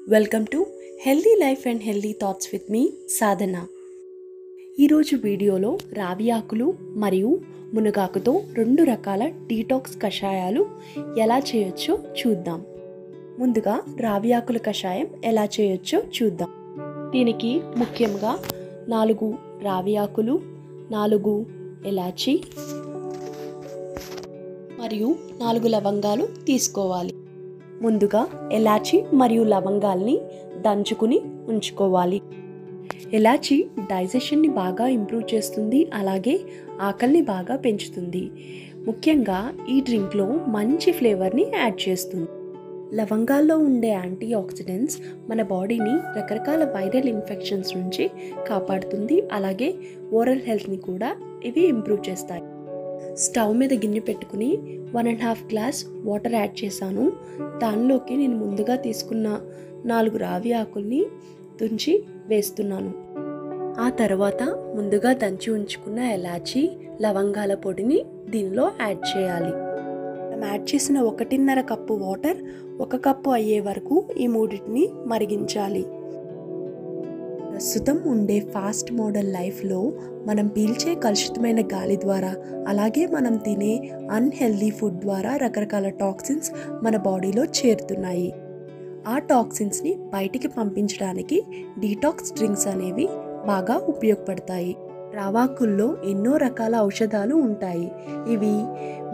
Welcome to healthy life and healthy thoughts with me Sadhana. ఈరోజు వీడియోలో రావి ఆకులు మరియు మునగాకుతో 2 రకాల డీటాక్స్ కషాయాలు ఎలా చేయొచ్చో చూద్దాం. ముందుగా రావి ఆకుల కషాయం ఎలా చేయొచ్చో చూద్దాం. దీనికి ముఖ్యంగా 4 రావి ఆకులు, 4 ఇలాచి మరియు 4 లవంగాలు తీసుకోవాలి. ముందుగా ఇలాచి మరియు లవంగాల్ని దంచుకుని ఉంచుకోవాలి. ఇలాచి డైజెషన్ని బాగా ఇంప్రూవ్ చేస్తుంది, అలాగే ఆకలిని బాగా పెంచుతుంది. ముఖ్యంగా ఈ డ్రింక్లో మంచి ఫ్లేవర్ని యాడ్ చేస్తుంది. లవంగాల్లో ఉండే యాంటీ ఆక్సిడెంట్స్ మన బాడీని రకరకాల వైరల్ ఇన్ఫెక్షన్స్ నుంచి కాపాడుతుంది, అలాగే ఓరల్ హెల్త్ని కూడా ఇవి ఇంప్రూవ్ చేస్తాయి. స్టవ్ మీద గిన్నె పెట్టుకుని 1.5 గ్లాస్ వాటర్ యాడ్ చేశాను. దానిలోకి నేను ముందుగా తీసుకున్న 4 రావి ఆకుల్ని తుంచి వేస్తున్నాను. ఆ తర్వాత ముందుగా దంచి ఉంచుకున్న ఇలాచి, లవంగాల పొడిని దీనిలో యాడ్ చేయాలి. మనం యాడ్ చేసిన 1.5 కప్పు వాటర్ 1 కప్పు అయ్యే వరకు ఈ మూడింటిని మరిగించాలి. ప్రస్తుతం ఉండే ఫాస్ట్ మోడల్ లైఫ్లో మనం పీల్చే కలుషితమైన గాలి ద్వారా, అలాగే మనం తినే అన్హెల్దీ ఫుడ్ ద్వారా రకరకాల టాక్సిన్స్ మన బాడీలో చేరుతున్నాయి. ఆ టాక్సిన్స్ని బయటికి పంపించడానికి డీటాక్స్ డ్రింక్స్ అనేవి బాగా ఉపయోగపడతాయి. రావాకుల్లో ఎన్నో రకాల ఔషధాలు ఉంటాయి. ఇవి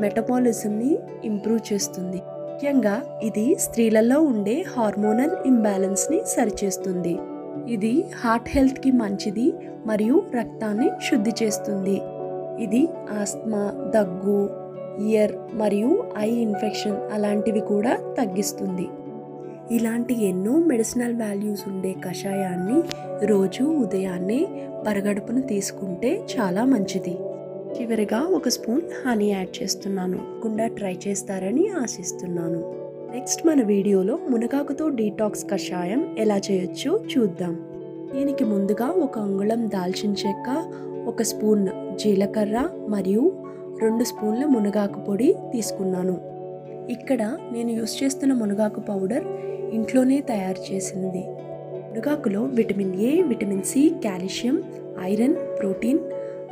మెటబాలిజంని ఇంప్రూవ్ చేస్తుంది. ముఖ్యంగా ఇది స్త్రీలలో ఉండే హార్మోనల్ ఇంబ్యాలెన్స్ని సరిచేస్తుంది. ఇది హార్ట్ హెల్త్కి మంచిది మరియు రక్తాన్ని శుద్ధి చేస్తుంది. ఇది ఆస్మా, దగ్గు, ఇయర్ మరియు ఐ ఇన్ఫెక్షన్ అలాంటివి కూడా తగ్గిస్తుంది. ఇలాంటి ఎన్నో మెడిసినల్ వాల్యూస్ ఉండే కషాయాన్ని రోజు ఉదయాన్నే పరగడుపున తీసుకుంటే చాలా మంచిది. చివరిగా 1 స్పూన్ హనీ యాడ్ చేస్తున్నాను. కుండా ట్రై చేస్తారని ఆశిస్తున్నాను. నెక్స్ట్ మన వీడియోలో మునగాకుతో డీటాక్స్ కషాయం ఎలా చేయొచ్చో చూద్దాం. దీనికి ముందుగా 1 అంగుళం దాల్చిన చెక్క, 1 స్పూన్ జీలకర్ర మరియు 2 స్పూన్ల మునగాకు పొడి తీసుకున్నాను. ఇక్కడ నేను యూస్ చేస్తున్న మునగాకు పౌడర్ ఇంట్లోనే తయారు చేసినది. మునగాకులో vitamin A, vitamin C, calcium, iron, protein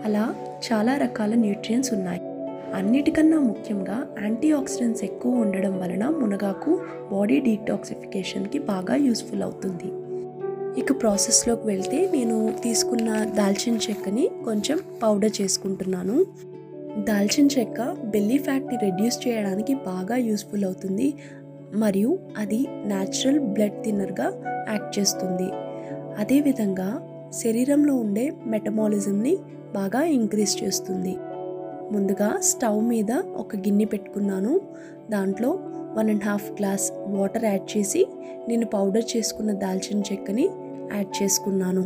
అలా చాలా రకాల న్యూట్రియంట్స్ ఉన్నాయి. అన్నిటికన్నా ముఖ్యంగా యాంటీ ఆక్సిడెంట్స్ ఎక్కువ ఉండడం వలన మునగాకు బాడీ డీటాక్సిఫికేషన్కి బాగా యూస్ఫుల్ అవుతుంది. ఇక ప్రాసెస్లోకి వెళ్తే నేను తీసుకున్న దాల్చిన చెక్కని కొంచెం పౌడర్ చేసుకుంటున్నాను. దాల్చిన చెక్క బెల్లీ ఫ్యాట్ని రెడ్యూస్ చేయడానికి బాగా యూస్ఫుల్ అవుతుంది మరియు అది న్యాచురల్ బ్లడ్ థిన్నర్గా యాక్ట్ చేస్తుంది. అదేవిధంగా శరీరంలో ఉండే మెటబాలిజంని బాగా ఇంక్రీజ్ చేస్తుంది. ముందుగా స్టవ్ మీద 1 గిన్నె పెట్టుకున్నాను. దాంట్లో 1.5 గ్లాస్ వాటర్ యాడ్ చేసి నేను పౌడర్ చేసుకున్న దాల్చిన చెక్కని యాడ్ చేసుకున్నాను.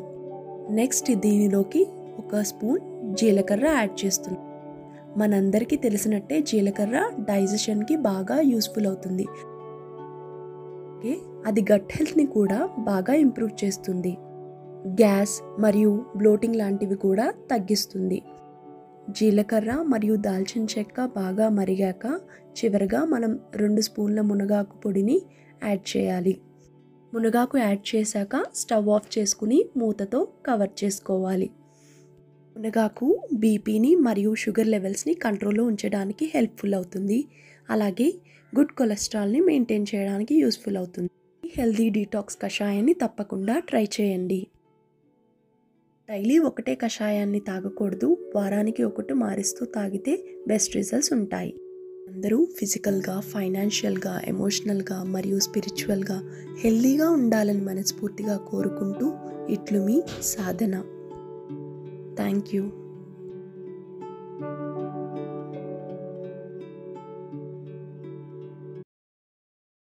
నెక్స్ట్ దీనిలోకి 1 స్పూన్ జీలకర్ర యాడ్ చేస్తున్నాను. మనందరికీ తెలిసినట్టే జీలకర్ర డైజెషన్కి బాగా యూస్ఫుల్ అవుతుంది. అది గట్ హెల్త్ని కూడా బాగా ఇంప్రూవ్ చేస్తుంది. గ్యాస్ మరియు బ్లోటింగ్ లాంటివి కూడా తగ్గిస్తుంది. జీలకర్ర మరియు దాల్చిన చెక్క బాగా మరిగాక చివరిగా మనం 2 స్పూన్ల మునగాకు పొడిని యాడ్ చేయాలి. మునగాకు యాడ్ చేశాక స్టవ్ ఆఫ్ చేసుకుని మూతతో కవర్ చేసుకోవాలి. మునగాకు బీపీని మరియు షుగర్ లెవెల్స్ని కంట్రోల్లో ఉంచడానికి హెల్ప్ఫుల్ అవుతుంది. అలాగే గుడ్ కొలెస్ట్రాల్ని మెయింటైన్ చేయడానికి యూస్ఫుల్ అవుతుంది. హెల్దీ డీటాక్స్ కషాయాన్ని తప్పకుండా ట్రై చేయండి. డైలీ ఒకటే కషాయాన్ని తాగకూడదు. వారానికి 1 మారుస్తూ తాగితే బెస్ట్ రిజల్ట్స్ ఉంటాయి. అందరూ ఫిజికల్గా, ఫైనాన్షియల్గా, ఎమోషనల్గా మరియు స్పిరిచువల్గా హెల్దీగా ఉండాలని మనస్ఫూర్తిగా కోరుకుంటూ ఇట్లు మీ సాధన. Thank you.